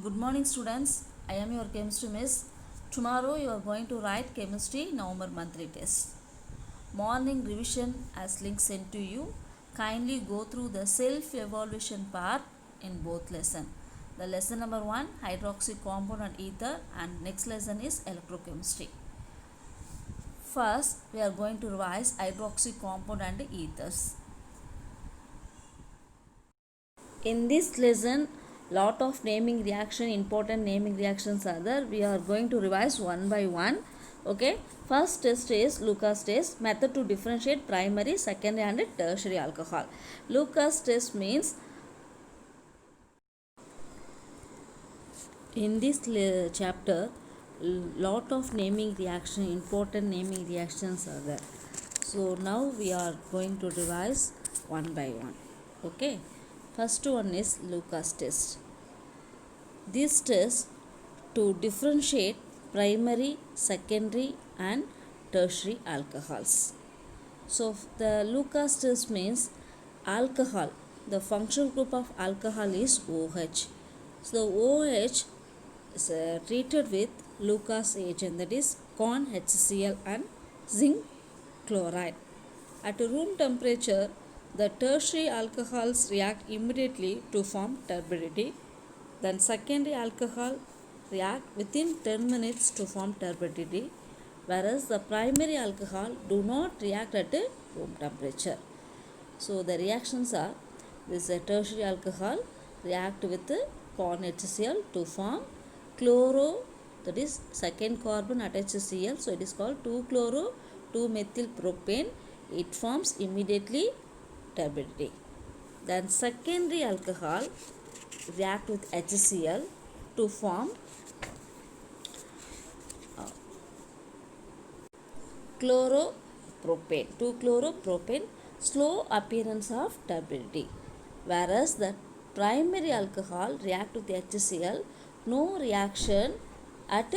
Good morning, students. I am your chemistry miss. Tomorrow you are going to write chemistry November monthly test. Morning revision as link sent to you. Kindly go through the self-evaluation part in both lesson. The lesson number 1 hydroxy compound and ether, and next lesson is electrochemistry. First we are going to revise hydroxy compound and ethers. In this lesson, lot of naming reaction, important naming reactions are there. We are going to revise one by one. Okay, first test is Lucas test, method to differentiate primary, secondary and tertiary alcohol. Lucas test means in this chapter lot of naming reaction, important naming reactions are there. So now we are going to revise one by one. Okay, first one is Lucas test. This test to differentiate primary, secondary and tertiary alcohols. So the Lucas test means alcohol. The functional group of alcohol is OH. So OH is treated with Lucas agent, that is corn HCl and zinc chloride. At room temperature, the tertiary alcohols react immediately to form turbidity. Then secondary alcohol react within 10 minutes to form turbidity, whereas the primary alcohol do not react at room temperature. So the reactions are, this tertiary alcohol react with corn HCl to form chloro, that is second carbon attached Cl, so it is called 2-chloro 2-methyl propane. It forms immediately turbidity. Then secondary alcohol react with HCl to form chloropropane, 2-chloropropane, slow appearance of turbidity. Whereas the primary alcohol react with HCl, no reaction at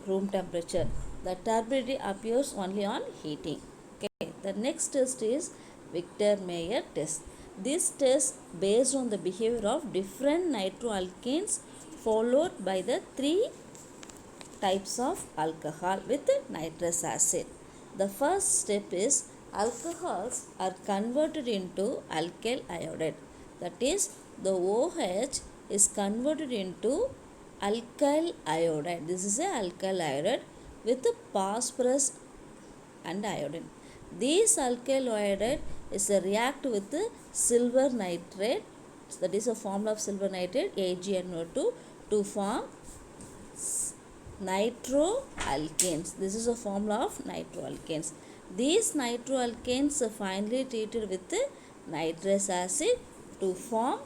room temperature. The turbidity appears only on heating. Okay. The next test is Victor-Meyer test. This test based on the behavior of different nitroalkanes followed by the 3 types of alcohol with nitrous acid. The first step is alcohols are converted into alkyl iodide. That is, the OH is converted into alkyl iodide. This is a alkyl iodide with phosphorus and iodine. This alkyl iodide is a react with silver nitrate, that is a formula of silver nitrate AgNO2 to form nitroalkanes. This is a formula of nitroalkanes. These nitroalkanes are finally treated with nitrous acid to form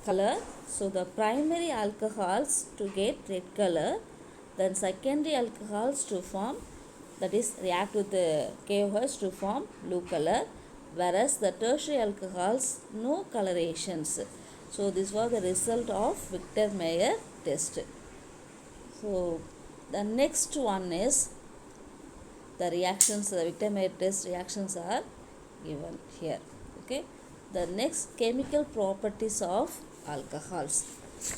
color. So the primary alcohols to get red color, then secondary alcohols to form, that is react with the KOH to form blue color, whereas the tertiary alcohols no colorations. So this was the result of Victor-Meyer test. So the next one is the reactions. The Victor-Meyer test reactions are given here. Okay. The next, chemical properties of alcohols.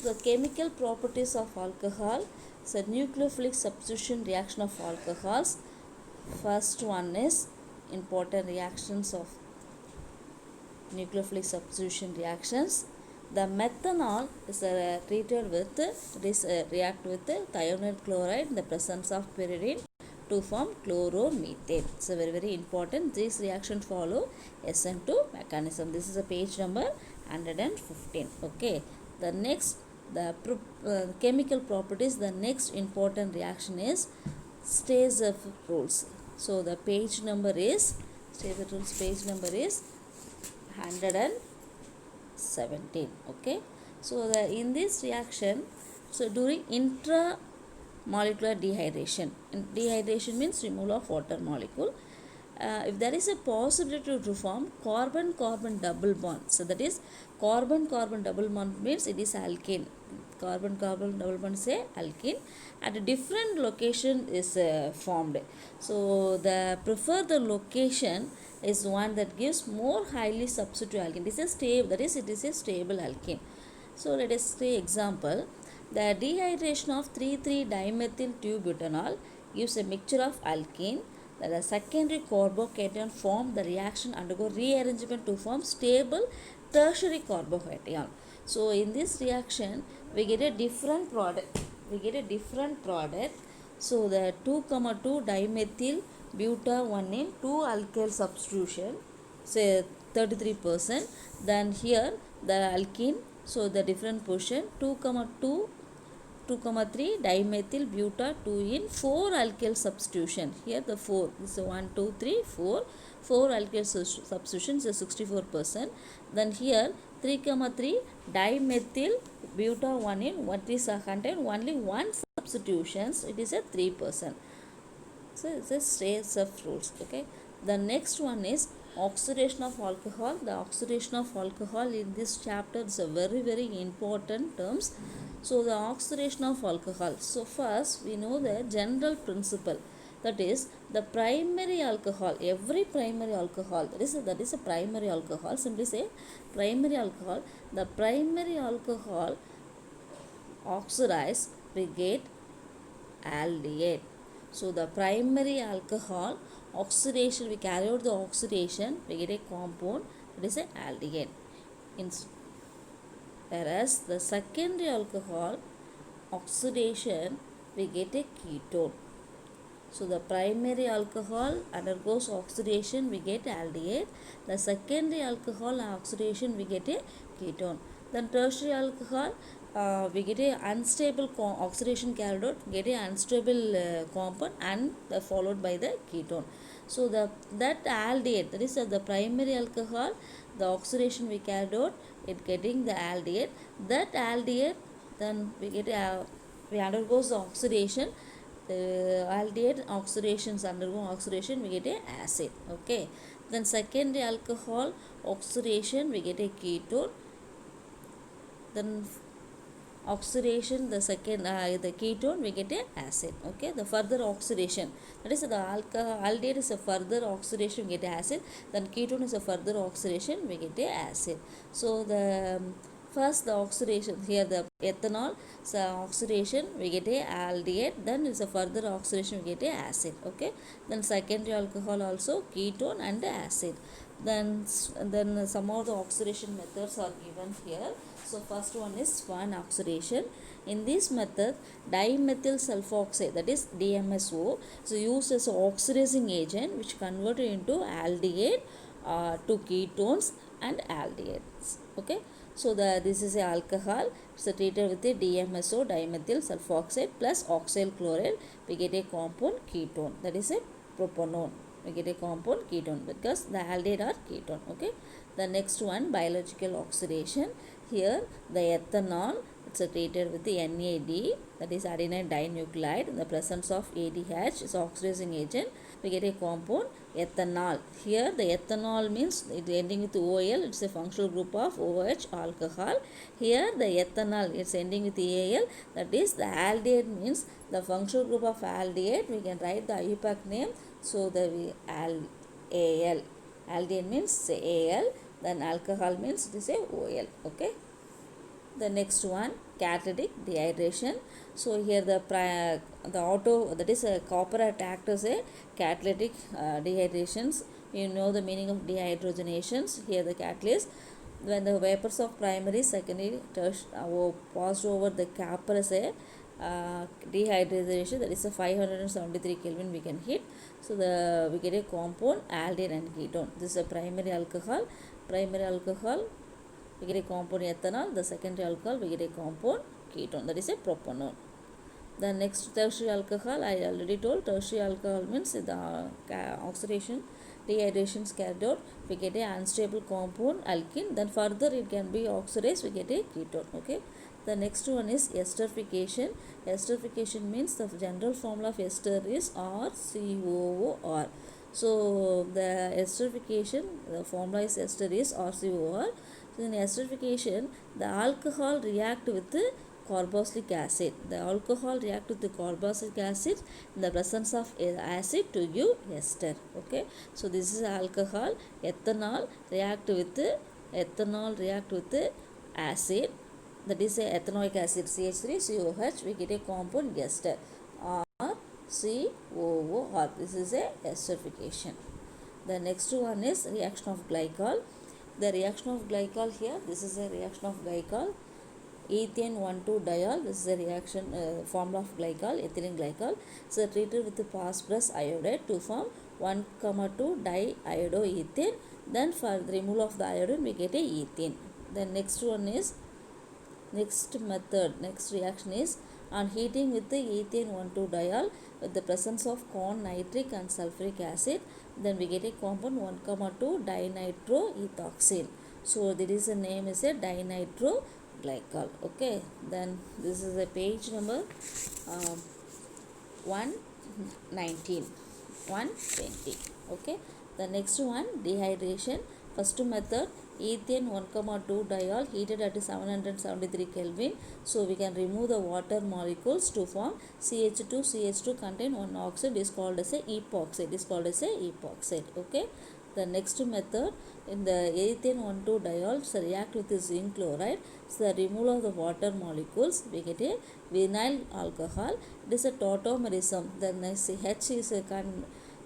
The chemical properties of alcohol is a nucleophilic substitution reaction of alcohols. First one is important reactions of nucleophilic substitution reactions. The methanol is treated with react with thionyl chloride in the presence of pyridine to form chloromethane. It's a very important. This reaction follow SN2 mechanism. This is a page number 115. Okay. The next, the chemical properties. The next important reaction is Stainsworth rules. So the page number is Stainsworth rules. Page number is 117. Okay. So in this reaction, so during intramolecular dehydration, and dehydration means removal of water molecule, if there is a possibility to form carbon-carbon double bond, so that is carbon-carbon double bond means it is alkane. Carbon-carbon double bond is a alkene at a different location is formed. So the preferred location is one that gives more highly substitute alkene. This is stable, that is it is a stable alkene. So let us say example, The dehydration of 3,3-dimethyl 2-butanol gives a mixture of alkene. The secondary carbocation form the reaction undergo rearrangement to form stable tertiary carbocation. So in this reaction we get a different product. So the 2,2 dimethyl buta 1 in 2 alkyl substitution, say 33%. Then here the alkene, so the different portion 2,3 dimethyl buta 2 in 4 alkyl substitution. Here the 4, this is 1 2 3 4, 4 alkyl substitution is 64%. Then here 3,3 dimethyl buta 1 in what is contain only one substitutions, it is a 3%. So it's a trace of rules. Okay, the next one is oxidation of alcohol. The oxidation of alcohol in this chapter is a very important terms. So the oxidation of alcohol, so first we know the general principle, that is the primary alcohol, every primary alcohol, that is a primary alcohol, simply say primary alcohol, the primary alcohol oxidize, we get aldehyde. So the primary alcohol oxidation, we carry out the oxidation, we get a compound, that is a aldehyde. Whereas the secondary alcohol oxidation, we get a ketone. So the primary alcohol undergoes oxidation, we get aldehyde. The secondary alcohol oxidation, we get a ketone. Then tertiary alcohol, we get a unstable oxidation carried out, get a unstable compound and followed by the ketone. So that aldehyde, that is the primary alcohol, the oxidation we carried out, it getting the aldehyde. That aldehyde, then we get we undergoes the oxidation. The aldehyde oxidations undergo oxidation, we get a acid. Okay, then secondary alcohol oxidation, we get a ketone. Then oxidation, the second the ketone, we get a acid. Okay, the further oxidation, that is the aldehyde is a further oxidation, we get acid. Then ketone is a further oxidation, we get a acid. So the first the oxidation, here the ethanol, so oxidation, we get a aldehyde, then it's a further oxidation, we get a acid. Okay, then secondary alcohol also ketone and acid. Then some of the oxidation methods are given here. So first one is Swan oxidation. In this method, dimethyl sulfoxide, that is DMSO, so used as an oxidizing agent which converted into aldehyde to ketones and aldehydes. Okay, so this is a alcohol, so treated with a DMSO, dimethyl sulfoxide plus oxyl chloride, we get a compound ketone, that is a propanone. We get a compound ketone because the aldehyde are ketone. Okay, the next one biological oxidation. Here the ethanol, it's treated with the NAD, that is adenine dinucleotide, in the presence of ADH is oxidizing agent, we get a compound ethanol. Here the ethanol means it ending with OL, it's a functional group of OH alcohol. Here the ethanol, it's ending with AL, that is the aldehyde means the functional group of aldehyde, we can write the IUPAC name. So the AL, aldehyde means AL, then alcohol means it is a OL. Okay, the next one catalytic dehydration. So here the auto, that is a copper act as a catalytic dehydrations. You know the meaning of dehydrogenations. Here the catalyst, when the vapors of primary, secondary, tertiary passed over the copper as a dehydration, that is a 573 Kelvin we can hit. So we get a compound aldehyde and ketone. This is a primary alcohol. We get a compound ethanol. The secondary alcohol, we get a compound ketone, that is a propanone. The next tertiary alcohol, I already told, tertiary alcohol means the oxidation dehydration is carried out, we get a unstable compound alkene, then further it can be oxidized, we get a ketone. Okay, the next one is esterification. Esterification means the general formula of ester is RCOOR. So the esterification, the formula is ester is RCOOR. So in esterification, the alcohol react with the carboxylic acid. The alcohol react with the carboxylic acid in the presence of acid to give ester. Okay, so this is alcohol. Ethanol react with the acid that is a ethanoic acid CH3COH, we get a compound ester or COOR. This is a esterification. The next one is reaction of glycol. The reaction of glycol here, this is a reaction of glycol. Ethane 1,2-diol, this is a reaction formula of glycol, ethylene glycol. So treated with the phosphorus iodide to form 1,2 diiodoethane. Then for the removal of the iodine, we get a ethane. The next one is next reaction is on heating with the ethane 1,2-diol with the presence of corn nitric and sulfuric acid, then we get a compound 1,2 dinitroethoxane. So there is a name is a dinitroglycol. Okay, then this is a page number 119, 120. Okay, the next one, dehydration. First method, ethane 1,2-diol heated at 773 Kelvin. So we can remove the water molecules to form CH2. CH2 contain one oxide is called as a epoxide. Okay. The next method, in the ethane 1,2-diol, so react with the zinc chloride. So the removal of the water molecules, we get a vinyl alcohol. It is a tautomerism. Then H is a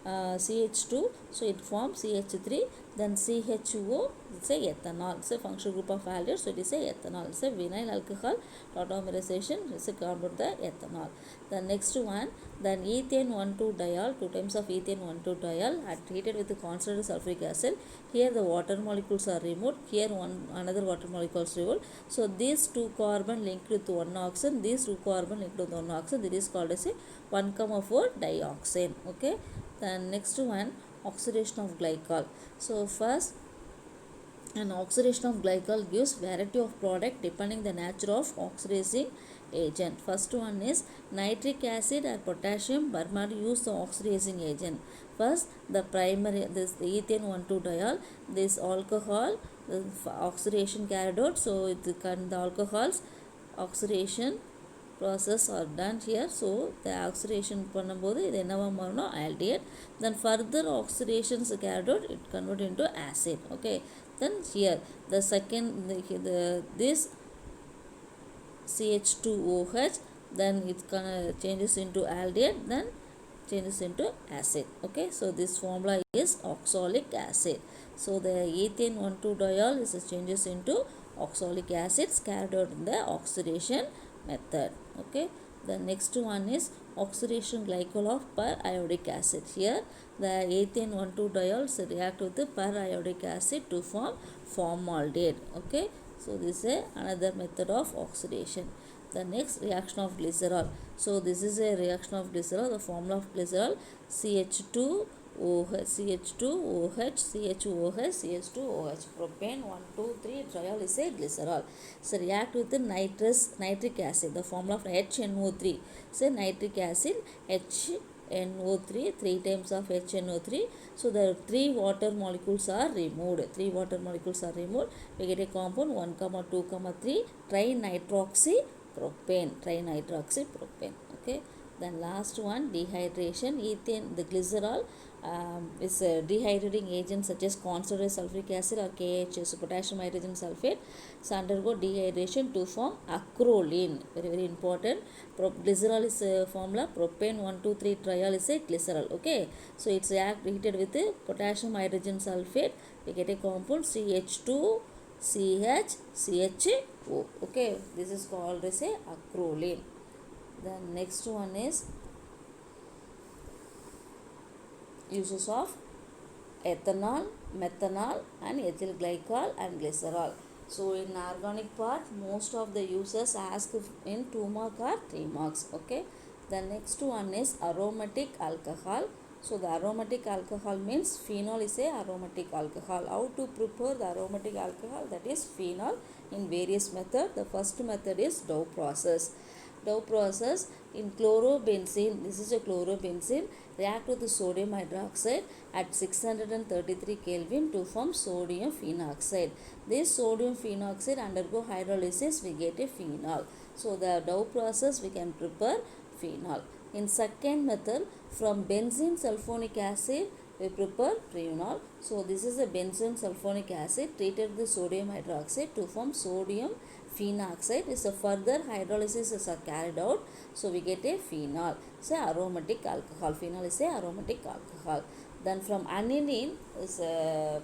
CH2, so it forms CH3, then CHO, it's a ethanol. It's a functional group of aldehydes, so it is a ethanol. It's a vinyl alcohol tautomerization, it's a compound the ethanol. The next one, then ethane 1,2-diol, 2 times of ethane 1,2-diol are treated with the concentrated sulfuric acid. Here the water molecules are removed, here another water molecules removed. So these 2 carbon linked with 1 oxygen, these 2 carbon linked with 1 oxygen, this is called as a 1,4 dioxane. Okay. Then next one, oxidation of glycol. So first, an oxidation of glycol gives variety of product depending the nature of oxidizing agent. First one is nitric acid or potassium permanently use the oxidizing agent. First, the primary, this ethane 1,2-diol, this alcohol, the oxidation carried out. So the alcohols oxidation process are done here. So the oxidation பண்ணும்போது இது என்னவா மாறும்னா aldehyde. Then further oxidations carried out, it convert into acid. Okay, then here the second this CH2OH, then it changes into aldehyde, then changes into acid. Okay, so this formula is oxalic acid. So the ethane 1,2-diol is changes into oxalic acids carried out in the oxidation method. Okay, the next one is oxidation glycol of periodic acid. Here the ethane 1,2-diol react with the periodic acid to form formaldehyde. Okay, so this is another method of oxidation. The next, reaction of glycerol. So this is a reaction of glycerol. The formula of glycerol, CH2OH, CH2OH, propane 1,2,3 triol is a glycerol. So react with the nitric acid. The formula of HNO3, say nitric acid, HNO3, 3 times of HNO3. So the 3 water molecules are removed. We get a compound 1,2,3 trinitroxypropane. Okay, then last one, dehydration. Ethane, the glycerol is a dehydrating agent such as concentrated sulfuric acid or KHS, potassium hydrogen sulfate. So undergo dehydration to form acrolein. Very important. Glycerol is a formula, propane 1,2,3 triol is a glycerol. Okay, so it's reacted with potassium hydrogen sulfate. We get a compound CH2CHCHO. Okay, this is called as a acrolein. The next one is uses of ethanol, methanol and ethyl glycol and glycerol. So in organic part, most of the users ask in 2 mark or 3 marks. Okay, the next one is aromatic alcohol. So the aromatic alcohol means phenol is a aromatic alcohol. How to prepare the aromatic alcohol? That is phenol in various methods. The first method is Dow process. In chlorobenzene, this is a chlorobenzene, react with the sodium hydroxide at 633 Kelvin to form sodium phenoxide. This sodium phenoxide undergo hydrolysis, we get a phenol. So the Dow process, we can prepare phenol. In second method, from benzene sulfonic acid, we prepare phenol. So this is a benzene sulfonic acid treated with sodium hydroxide to form sodium phenoxide is a further hydrolysis is carried out, so we get a phenol. It's a aromatic alcohol. Phenol is a aromatic alcohol. Then from aniline is the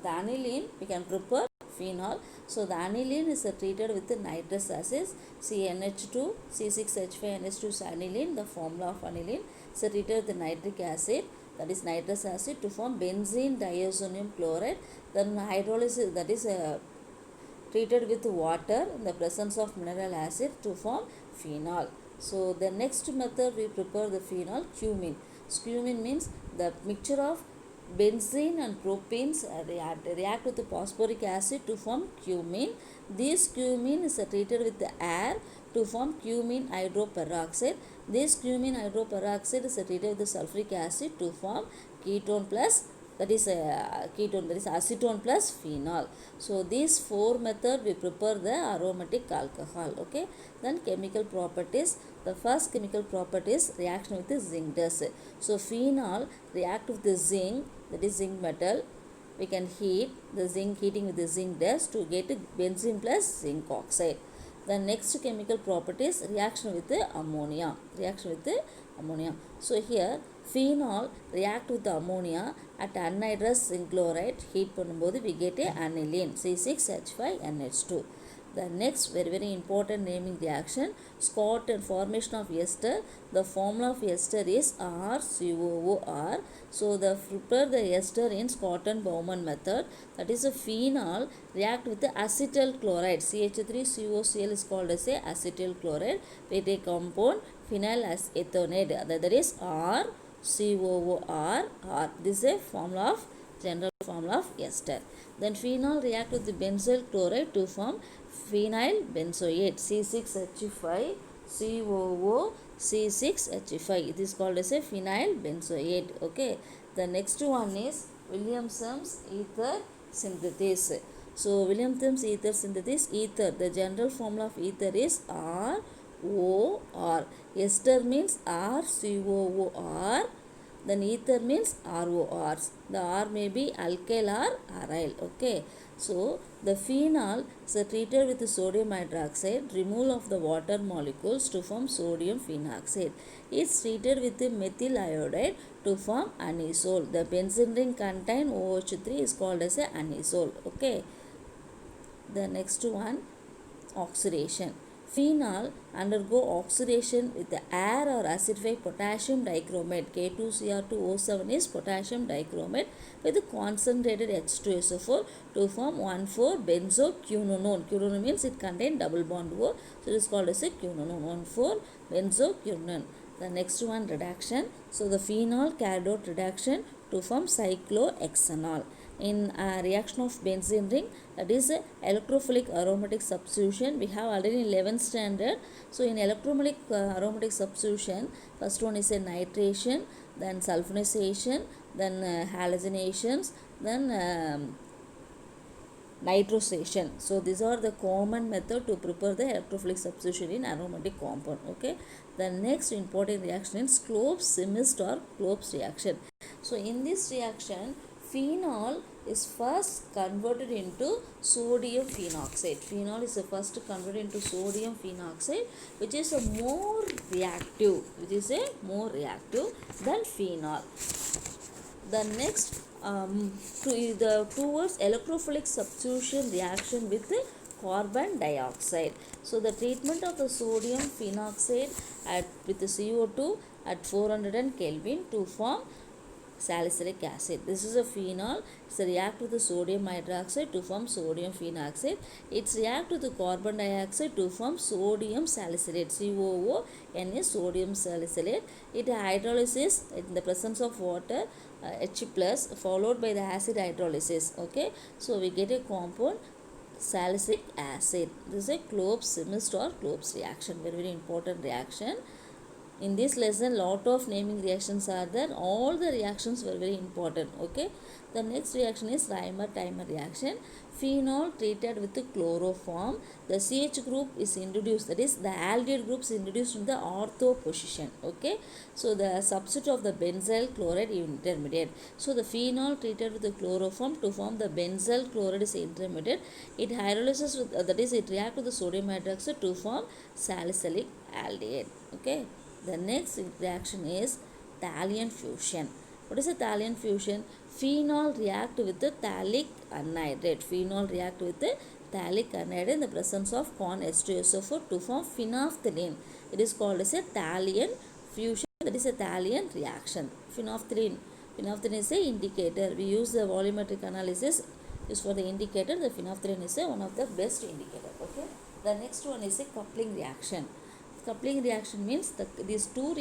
aniline we can prepare phenol. So the aniline is treated with the nitrous acid CnH2 C6H5NH2 is aniline. The formula of aniline is treated with nitric acid, that is nitrous acid, to form benzene diazonium chloride. Then hydrolysis, that is treated with water in the presence of mineral acid to form phenol. So the next method we prepare the phenol, cumene. Cumene means the mixture of benzene and propanes react with the phosphoric acid to form cumene. This cumene is treated with the air to form cumene hydroperoxide. This cumene hydroperoxide is treated with the sulfuric acid to form ketone plus, that is ketone, that is acetone plus phenol. So these four methods we prepare the aromatic alcohol. Okay, then chemical properties. The first chemical property is reaction with the zinc dust. So phenol react with the zinc, that is zinc metal. We can heat the zinc, heating with the zinc dust to get benzene plus zinc oxide. The next chemical property is reaction with the ammonia. Reaction with the ammonia. So here phenol react with the ammonia at anhydrous zinc chloride, heat பண்ணும்போது we get a aniline C6H5NH2. The next very important naming reaction, Scott and formation of ester. The formula of ester is RCOOR. So the prepare the ester in Scott and Baumann method, that is a phenol react with the acetyl chloride. CH3COCl is called as a acetyl chloride with a compound phenyl ethonate, that is RCOOR. This is a formula of general formula of ester. Then phenol react with the benzyl chloride to form phenyl benzoate C6H5 COO C6H5. It is called as a phenyl benzoate. Okay. The next one is Williamson's ether synthesis. So Williamson's ether synthesis, ether, the general formula of ether is ROR. Ester means RCOOR. Then ether means RORs. The R may be alkyl or aryl. Okay. So the phenol is treated with sodium hydroxide, removal of the water molecules to form sodium phenoxide. It's treated with methyl iodide to form anisole. The benzene ring contain OH3 is called as a anisole. Okay. The next one, oxidation. Phenol undergo oxidation with the air or acidified potassium dichromate. K2Cr2O7 is potassium dichromate with concentrated H2SO4 to form 1,4-benzoquinone. Quinone means it contains double bond O, so it is called as a quinone, 1,4-benzoquinone. The next one, reduction. So the phenol carried out reduction to form cyclohexanol. In reaction of benzene ring, that is electrophilic aromatic substitution, we have already in 11th standard. So in electrophilic aromatic substitution, first one is a nitration, then sulfonization, then halogenations, then nitrosation. So these are the common method to prepare the electrophilic substitution in aromatic compound. Okay. The next important reaction is Clobes-Simisk or Clobes reaction. So in this reaction, phenol is first converted into sodium phenoxide. Phenol is first converted into sodium phenoxide, which is more reactive than phenol. The next towards electrophilic substitution reaction with carbon dioxide. So the treatment of the sodium phenoxide with the CO2 at 400 Kelvin to form salicylic acid. This is a phenol. It's a react with the sodium hydroxide to form sodium phenoxide. It's react with the carbon dioxide to form sodium salicylate. COO N is sodium salicylate. It hydrolysis in the presence of water H plus followed by the acid hydrolysis. Okay. So we get a compound salicylic acid. This is a Clobes-Simisk or Clobes reaction. Very important reaction. In this lesson, lot of naming reactions are there. All the reactions were very important. Okay. The next reaction is Reimer-Taimer reaction. Phenol treated with chloroform. The CH group is introduced. That is, the aldehyde group is introduced in the ortho position. Okay. So the substitute of the benzyl chloride intermediate. So the phenol treated with the chloroform to form the benzyl chloride is intermediate. It hydrolyzes with, that is, it reacts with the sodium hydroxide to form salicylic aldehyde. Okay. The next reaction is Thallium fusion. What is a Thallium fusion? Phenol react with the phthalic anhydride. Phenol react with the phthalic anhydride in the presence of corn H2SO4 to form phenolphthalein. It is called as a Thallium fusion. That is a Thallium reaction. Phenolphthalein. Phenolphthalein is a indicator. We use the volumetric analysis is for the indicator. The phenolphthalein is one of the best indicator. Okay. The next one is a coupling reaction. Coupling reaction means these two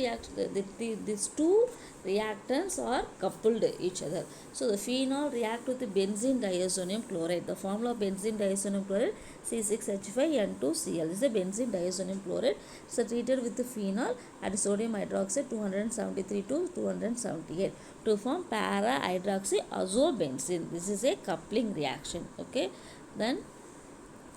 reactants are coupled each other. So the phenol react with the benzene diazonium chloride. The formula of benzene diazonium chloride C6H5N2Cl. This is a benzene diazonium chloride. So treated with the phenol and sodium hydroxide 273 to 278 to form para hydroxyazobenzene. This is a coupling reaction. Okay. Then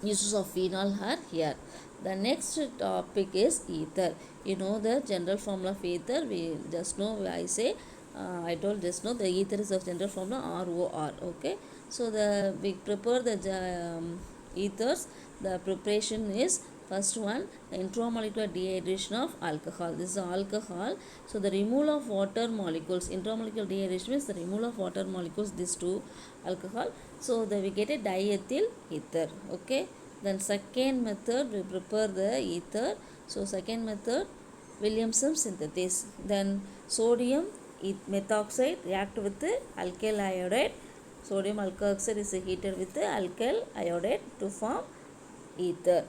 uses of phenol are here. The next topic is ether. You know the general formula of ether. We just know, I told just know the ether is of general formula ROR. Okay. So we prepare the ethers. The preparation is first one, the intramolecular dehydration of alcohol. This is alcohol. So the removal of water molecules. Intramolecular dehydration means the removal of water molecules. These two alcohol. So we get a diethyl ether. Okay. Then second method, we prepare the ether. So second method, Williamson synthesis. Then sodium methoxide react with the alkyl iodide. Sodium alkoxide is heated with the alkyl iodide to form ether.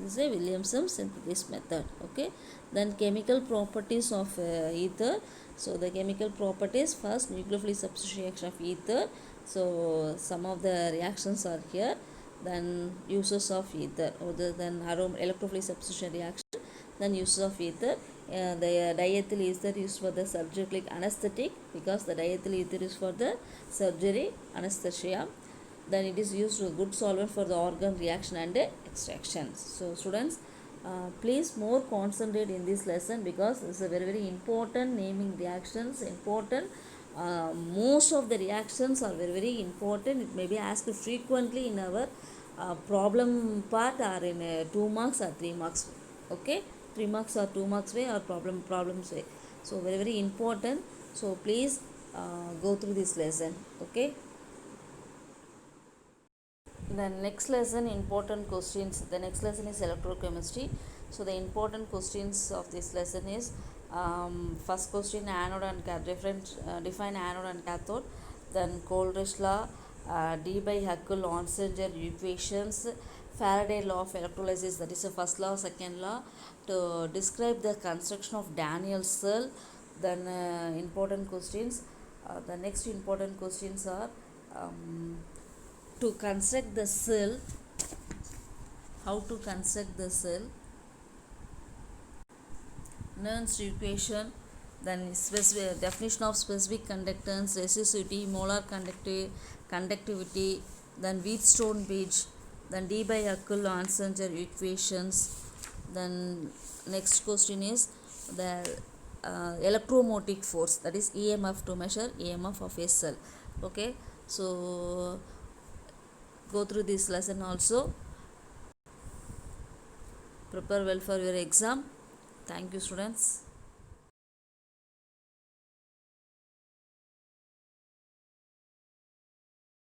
This is a Williamson synthesis method. Okay. Then chemical properties of ether. So the chemical properties, first nucleophilic substitution reaction of ether. So some of the reactions are here. Then uses of ether, then electrophilic substitution reaction, then uses of ether. The diethyl ether used for the surgical anesthetic, because the diethyl ether is for the surgery anesthesia. Then it is used as a good solvent for the organ reaction and extraction. So students, please more concentrate in this lesson, because this is a very important naming reactions, important. Most of the reactions are very important. It may be asked frequently in our problem part, or in 2 marks or 3 marks. Okay, 3 marks or 2 marks way, or problems way. So very important. So please go through this lesson. Okay. The next lesson, important questions. The next lesson is electrochemistry. So the important questions of this lesson is, first question, anode and cathode. Define anode and cathode. Then Coleridge law, D by Huckel-Onsager equations, Faraday law of electrolysis. That is the first law, second law. To describe the construction of Daniell cell. Then important questions. The next important questions are, to construct the cell, how to construct the cell, Nernst equation, then specific definition of specific conductance, resistivity, molar conductivity, then Wheatstone bridge, then D by Huckel-Onsager equations. Then next question is the electromotive force, that is EMF, to measure EMF of a cell. Okay, so go through this lesson also. Prepare well for your exam. Thank you, students.